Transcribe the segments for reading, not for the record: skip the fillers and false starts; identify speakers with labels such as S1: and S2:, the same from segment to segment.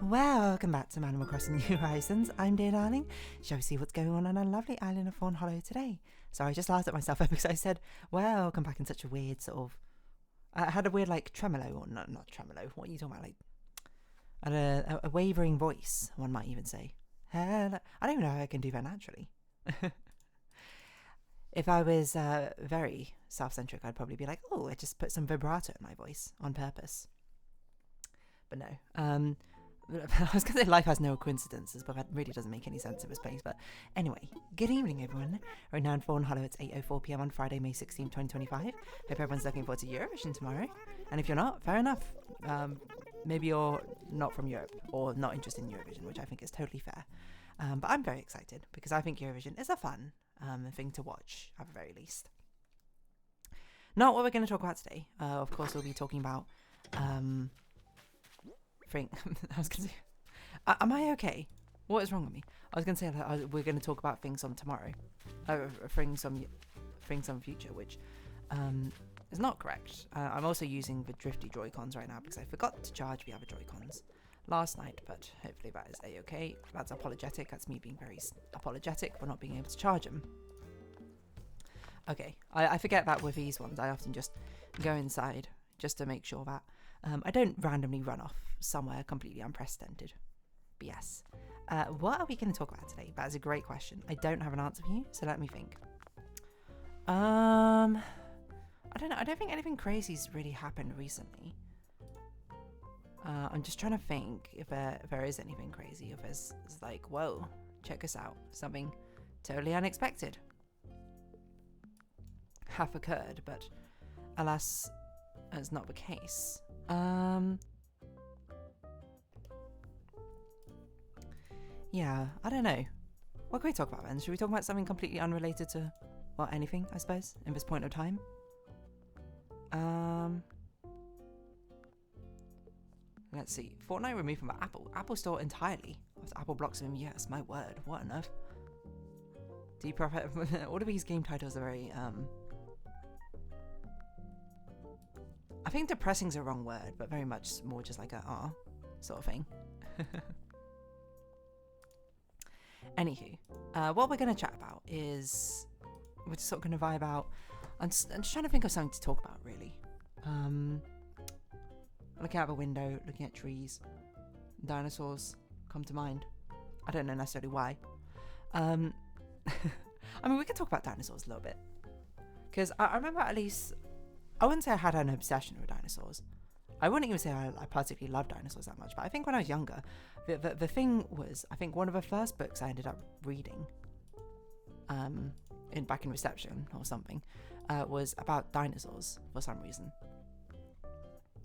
S1: Welcome back to Animal Crossing New Horizons. I'm dear darling. Shall we see what's going on our lovely island of Fawnhallow today? Sorry, I just laughed at myself because I said, welcome back in such a weird sort of... I had a weird like tremolo, or not tremolo, what are you talking about? Like, I had a wavering voice, one might even say. I don't even know how I can do that naturally. If I was very self-centric, I'd probably be like, oh, I just put some vibrato in my voice on purpose. But no. I was going to say life has no coincidences, but that really doesn't make any sense in this place. But anyway, good evening, everyone. Right now in Fawnhallow, it's 8:04 p.m. on Friday, May 16, 2025. Hope everyone's looking forward to Eurovision tomorrow. And if you're not, fair enough. Maybe you're not from Europe or not interested in Eurovision, which I think is totally fair. But I'm very excited because I think Eurovision is a fun thing to watch, at the very least. Not what we're going to talk about today. Of course, we'll be talking about... I was going to say, am I okay? What is wrong with me? I was going to say that we're going to talk about things on tomorrow, things on future, which is not correct. I'm also using the drifty Joy-Cons right now because I forgot to charge the other Joy-Cons last night, but hopefully that is a-okay. That's apologetic. That's me being very apologetic for not being able to charge them. Okay, I forget that with these ones. I often just go inside just to make sure that I don't randomly run off somewhere completely unprecedented. But yes, what are we going to talk about today? That is a great question. I don't have an answer for you, so let me think. I don't know. I don't think anything crazy's really happened recently. I'm just trying to think if there is anything crazy. If it's like, whoa, check us out. Something totally unexpected have occurred, but alas, that's not the case. Yeah, I don't know. What can we talk about then? Should we talk about something completely unrelated to, well, anything, I suppose, in this point of time? Let's see. Fortnite removed from the Apple Store entirely. Apple blocks him. Yes, my word. What on earth? All of these game titles are very, I think depressing's a wrong word, but very much more just like a sort of thing. Anywho, what we're going to chat about is we're just sort of going to vibe out. I'm just trying to think of something to talk about, really. Looking out the window, looking at trees, dinosaurs come to mind. I don't know necessarily why. I mean, we can talk about dinosaurs a little bit because I remember at least. I wouldn't say I had an obsession with dinosaurs. I wouldn't even say I particularly loved dinosaurs that much, but I think when I was younger, the thing was, I think one of the first books I ended up reading, back in reception or something, was about dinosaurs for some reason.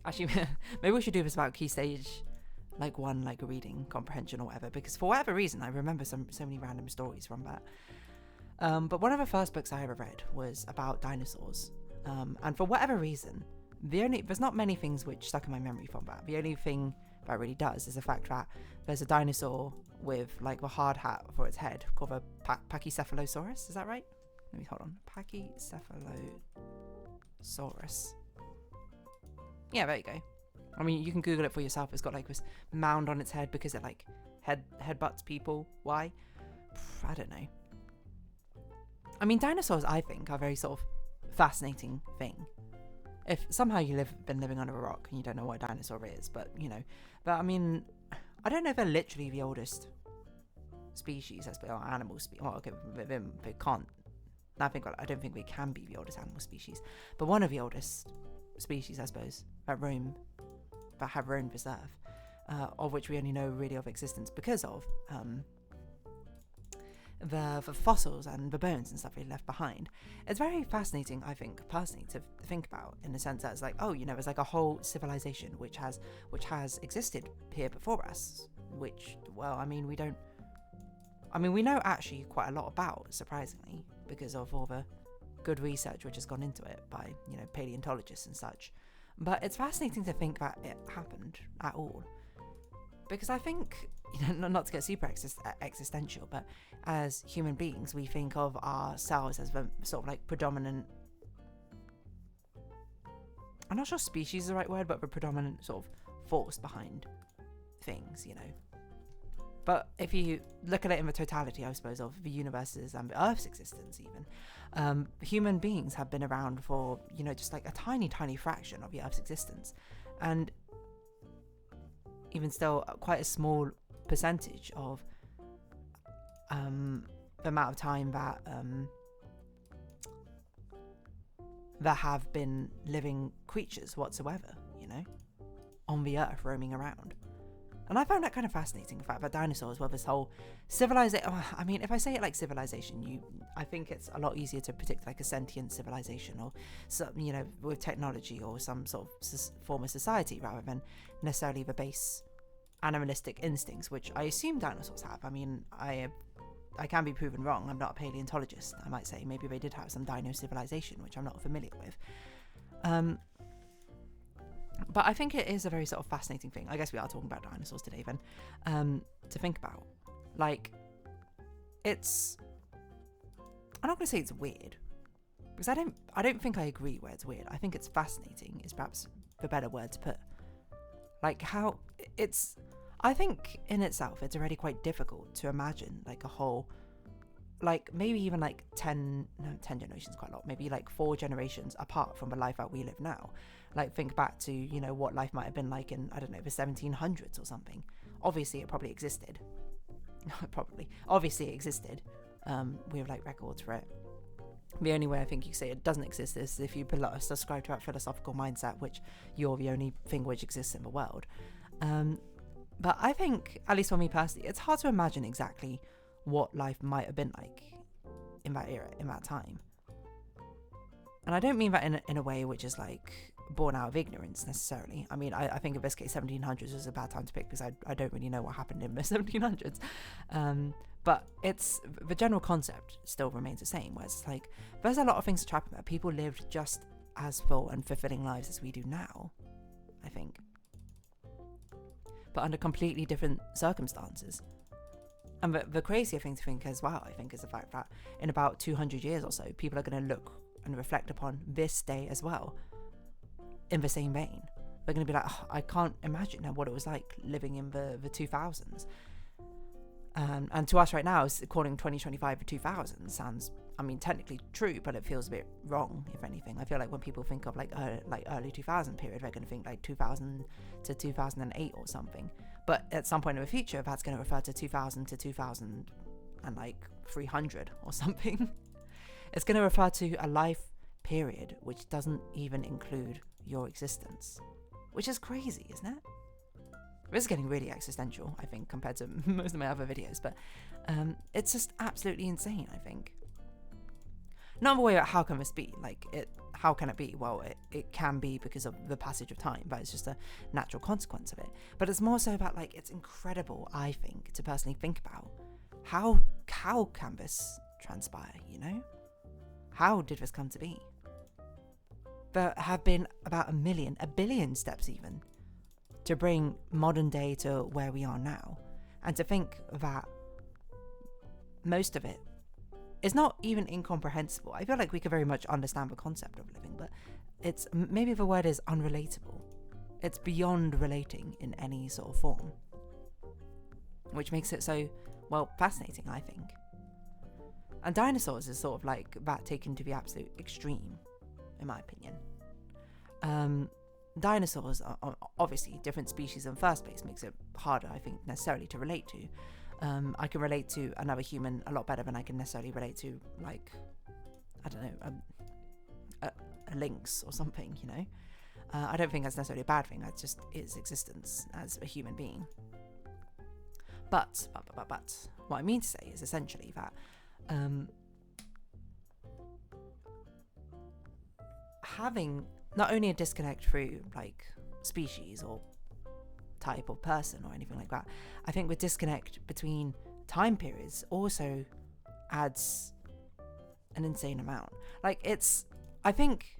S1: Actually, maybe we should do this about Key Stage, like one, like a reading comprehension or whatever, because for whatever reason, I remember so many random stories from that. But one of the first books I ever read was about dinosaurs. And for whatever reason, there's not many things which stuck in my memory from that. The only thing that really does is the fact that there's a dinosaur with like a hard hat for its head called a Pachycephalosaurus. Is that right? Let me hold on. Pachycephalosaurus. Yeah, there you go. I mean, you can Google it for yourself. It's got like this mound on its head because it like headbutts people. Why? I don't know. I mean, dinosaurs, I think, are very sort of fascinating thing. If somehow been living under a rock and you don't know what a dinosaur is, but I mean, I don't know if they're literally the oldest species, or animal species. Well, okay, they can't. I don't think they can be the oldest animal species, but one of the oldest species, I suppose, that have roamed this earth, of which we only know really of existence because of the fossils and the bones and stuff they left behind. It's very fascinating, I think, personally, to think about, in the sense that it's like, there's like a whole civilization which has existed here before us, which, well, I mean, we know actually quite a lot about, surprisingly, because of all the good research which has gone into it by, paleontologists and such. But it's fascinating to think that it happened at all. Because I think, not to get super existential, but as human beings, we think of ourselves as the sort of like predominant, I'm not sure species is the right word, but the predominant sort of force behind things, you know. But if you look at it in the totality, I suppose, of the universe's and the Earth's existence even, human beings have been around for, you know, just like a tiny, tiny fraction of the Earth's existence. And even still, quite a small percentage of the amount of time that there have been living creatures whatsoever, you know, on the Earth roaming around. And I found that kind of fascinating, the fact that dinosaurs were this whole civilization. I mean, if I say it like civilization, I think it's a lot easier to predict like a sentient civilization or some, you know, with technology or some sort of form of society, rather than necessarily the base animalistic instincts, which I assume dinosaurs have. I mean, I can be proven wrong. I'm not a paleontologist. I might say maybe they did have some dino civilization, which I'm not familiar with. But I think it is a very sort of fascinating thing. I guess we are talking about dinosaurs today then, to think about. Like, it's... I'm not going to say it's weird, because I don't think I agree where it's weird. I think it's fascinating is perhaps the better word to put. Like, how it's... I think in itself it's already quite difficult to imagine like a whole... like maybe even like 10 generations, quite a lot, maybe like 4 generations apart from the life that we live now. Like, think back to, you know, what life might have been like in, I don't know, the 1700s or something. Obviously it probably existed. Obviously it existed. We have like records for it. The only way I think you can say it doesn't exist is if you subscribe to that philosophical mindset, which you're the only thing which exists in the world. But I think, at least for me personally, it's hard to imagine exactly what life might have been like in that era, in that time. And I don't mean that in a way which is like born out of ignorance necessarily. I mean, I think in this case 1700s was a bad time to pick, because I don't really know what happened in the 1700s. But it's the general concept still remains the same, where it's like there's a lot of things to trap about. People lived just as full and fulfilling lives as we do now, I think, but under completely different circumstances. And the crazier thing to think as well, I think, is the fact that in about 200 years or so, people are going to look and reflect upon this day as well in the same vein. They're going to be like, oh, I can't imagine what it was like living in the 2000s. And to us right now, according 2025 to 2000 sounds, I mean, technically true, but it feels a bit wrong, if anything. I feel like when people think of like early 2000 period, they're going to think like 2000 to 2008 or something. But at some point in the future, that's going to refer to 2000 to 2000 and like 300 or something. It's going to refer to a life period which doesn't even include your existence, which is crazy, isn't it? This is getting really existential, I think, compared to most of my other videos, but it's just absolutely insane, I think. Not a way about how can this be, like, how can it be? Well, it can be because of the passage of time, but it's just a natural consequence of it. But it's more so about, like, it's incredible, I think, to personally think about how can this transpire, you know? How did this come to be? There have been about a billion steps even, to bring modern day to where we are now. And to think that most of it is not even incomprehensible. I feel like we could very much understand the concept of living, but it's, maybe the word is unrelatable. It's beyond relating in any sort of form, which makes it so, well, fascinating, I think. And dinosaurs is sort of like that taken to the absolute extreme, in my opinion. Dinosaurs are obviously different species in the first place, makes it harder, I think, necessarily to relate to. I can relate to another human a lot better than I can necessarily relate to, like, I don't know, a lynx or something, you know? I don't think that's necessarily a bad thing, that's just its existence as a human being. But what I mean to say is essentially that having not only a disconnect through, like, species or type of person or anything like that, I think the disconnect between time periods also adds an insane amount. Like, I think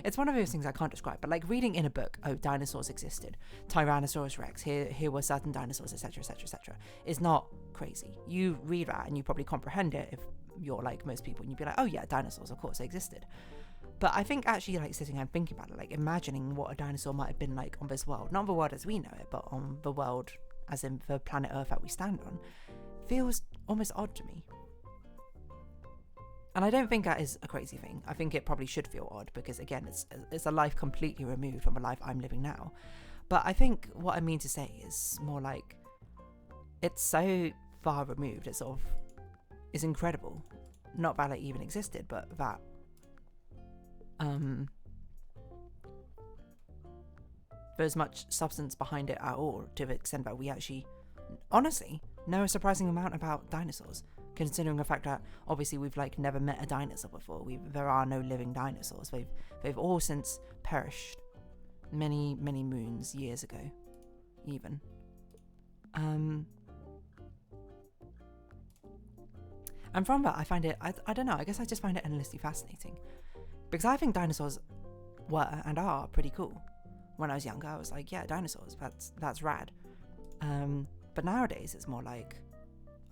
S1: it's one of those things I can't describe, but like reading in a book, oh, dinosaurs existed, Tyrannosaurus Rex, here were certain dinosaurs, etc, etc, etc, is not crazy. You read that and you probably comprehend it if you're like most people, and you'd be like, oh yeah, dinosaurs, of course they existed. But I think actually, like, sitting and thinking about it, like, imagining what a dinosaur might have been like on this world, not the world as we know it, but on the world as in the planet Earth that we stand on, feels almost odd to me. And I don't think that is a crazy thing. I think it probably should feel odd because, again, it's a life completely removed from the life I'm living now. But I think what I mean to say is more like, it's so far removed, it sort of is incredible. Not that it even existed, but that there's much substance behind it at all, to the extent that we actually, honestly, know a surprising amount about dinosaurs, considering the fact that obviously we've like never met a dinosaur before. There are no living dinosaurs. They've all since perished many moons, years ago, even. And from that, I find it, I don't know, I guess I just find it endlessly fascinating. Because I think dinosaurs were and are pretty cool. When I was younger, I was like, yeah, dinosaurs, that's rad. But nowadays, it's more like,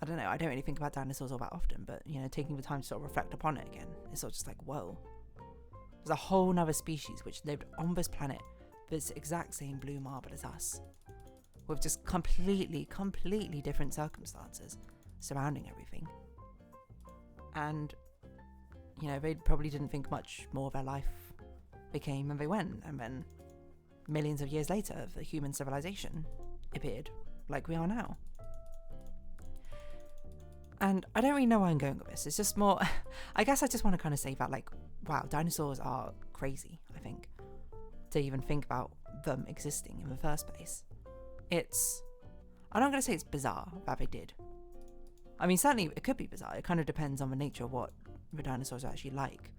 S1: I don't know, I don't really think about dinosaurs all that often, but, you know, taking the time to sort of reflect upon it again, it's sort of just like, whoa. There's a whole nother species which lived on this planet, this exact same blue marble as us, with just completely different circumstances surrounding everything. And, you know, they probably didn't think much more of their life became and they went. And then millions of years later, the human civilization appeared like we are now. And I don't really know where I'm going with this. It's just more, I guess I just want to kind of say that, like, wow, dinosaurs are crazy, I think, to even think about them existing in the first place. I'm not going to say it's bizarre that they did. I mean, certainly it could be bizarre. It kind of depends on the nature of what the dinosaurs are actually like,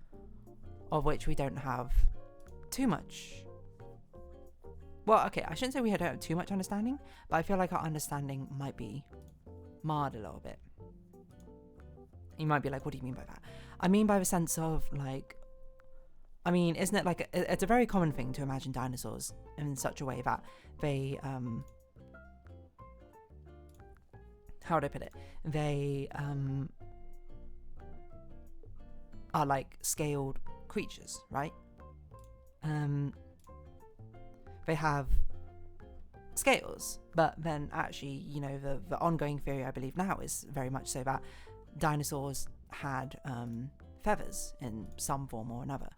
S1: of which we don't have too much. Well, okay, I shouldn't say we don't have too much understanding, but I feel like our understanding might be marred a little bit. You might be like, what do you mean by that? I mean by the sense of, like, I mean, isn't it like, it's a very common thing to imagine dinosaurs in such a way that they, how would I put it? They are like scaled creatures, right? They have scales, but then actually, you know, the ongoing theory, I believe now, is very much so that dinosaurs had feathers in some form or another.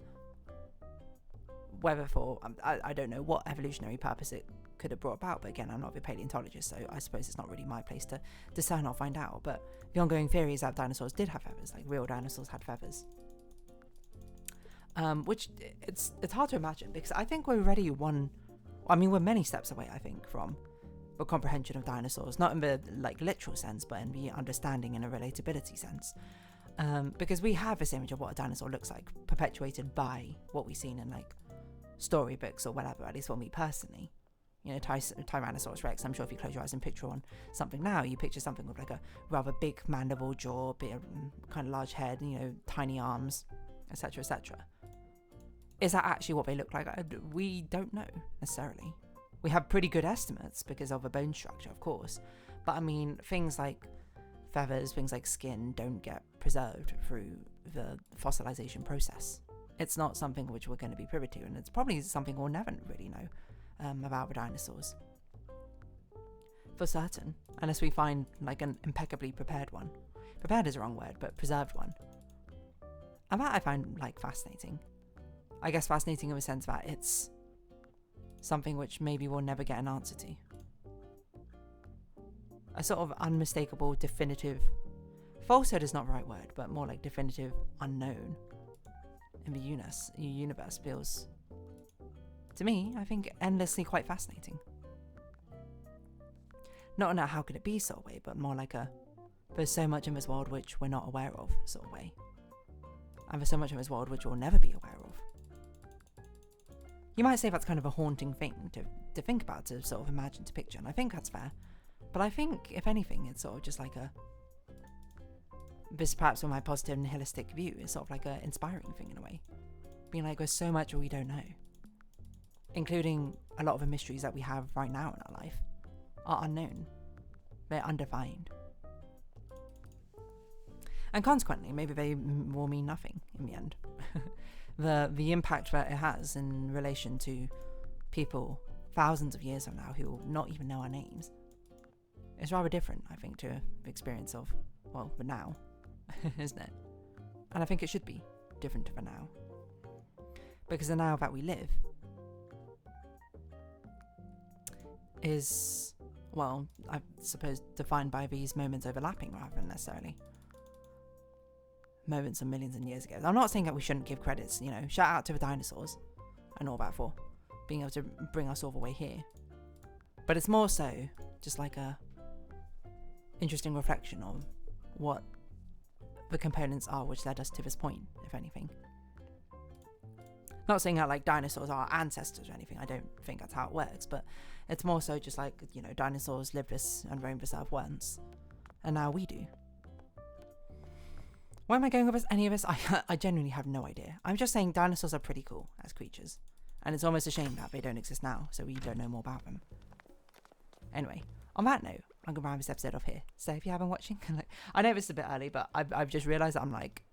S1: Whether for, I don't know what evolutionary purpose it could have brought about, but again, I'm not a paleontologist, so I suppose it's not really my place to discern or find out. But the ongoing theory is that dinosaurs did have feathers, like real dinosaurs had feathers. Which it's hard to imagine, because I think we're already we're many steps away, I think, from the comprehension of dinosaurs, not in the like literal sense, but in the understanding and a relatability sense. Because we have this image of what a dinosaur looks like, perpetuated by what we've seen in like storybooks or whatever, at least for me personally. You know, Tyrannosaurus Rex, I'm sure if you close your eyes and picture on something now, you picture something with like a rather big mandible jaw, kind of large head, you know, tiny arms, etc., etc. Is that actually what they look like? We don't know necessarily. We have pretty good estimates because of the bone structure, of course. But I mean, things like feathers, things like skin don't get preserved through the fossilization process. It's not something which we're going to be privy to, and it's probably something we'll never really know about the dinosaurs. For certain, unless we find like an impeccably prepared one. Prepared is the wrong word, but preserved one. And that I find like fascinating. I guess fascinating in the sense that it's something which maybe we'll never get an answer to. A sort of unmistakable, definitive, falsehood is not the right word, but more like definitive unknown in the universe feels, to me, I think, endlessly quite fascinating. Not in a how could it be sort of way, but more like there's so much in this world which we're not aware of sort of way. And there's so much in this world which we'll never be aware of. You might say that's kind of a haunting thing to think about, to sort of imagine, to picture, and I think that's fair. But I think, if anything, it's sort of just like this perhaps with my positive nihilistic view, is sort of like an inspiring thing in a way. Being like, there's so much we don't know. Including a lot of the mysteries that we have right now in our life are unknown. They're undefined. And consequently, maybe they will mean nothing in the end. the impact that it has in relation to people thousands of years from now who will not even know our names is rather different, I think, to the experience of, well, the now, isn't it? And I think it should be different to the now. Because the now that we live is, well, I suppose defined by these moments overlapping rather than necessarily moments of millions and years ago. I'm not saying that we shouldn't give credits, you know, shout out to the dinosaurs and all that for being able to bring us all the way here. But it's more so just like a interesting reflection on what the components are which led us to this point, if anything. Not saying that like dinosaurs are our ancestors or anything, I don't think that's how it works, but it's more so just like, you know, dinosaurs lived this and roamed this earth once, and now we do. Where am I going with this, any of this? I genuinely have no idea. I'm just saying dinosaurs are pretty cool as creatures, and it's almost a shame that they don't exist now, so we don't know more about them. Anyway, on that note, I'm going to round this episode off here. So if you haven't watching, like, I know this is a bit early, but I've just realised that I'm like,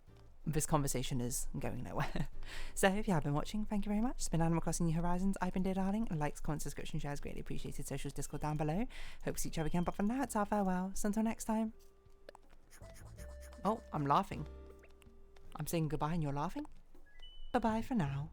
S1: this conversation is going nowhere. So if you have been watching, thank you very much. It's been Animal Crossing New Horizons. I've been Dear Darling. Likes, comments, subscription, shares, greatly appreciated. Socials, Discord down below. Hope to see each other again, but for now, it's our farewell. So until next time. Oh, I'm laughing. I'm saying goodbye and you're laughing? Bye-bye for now.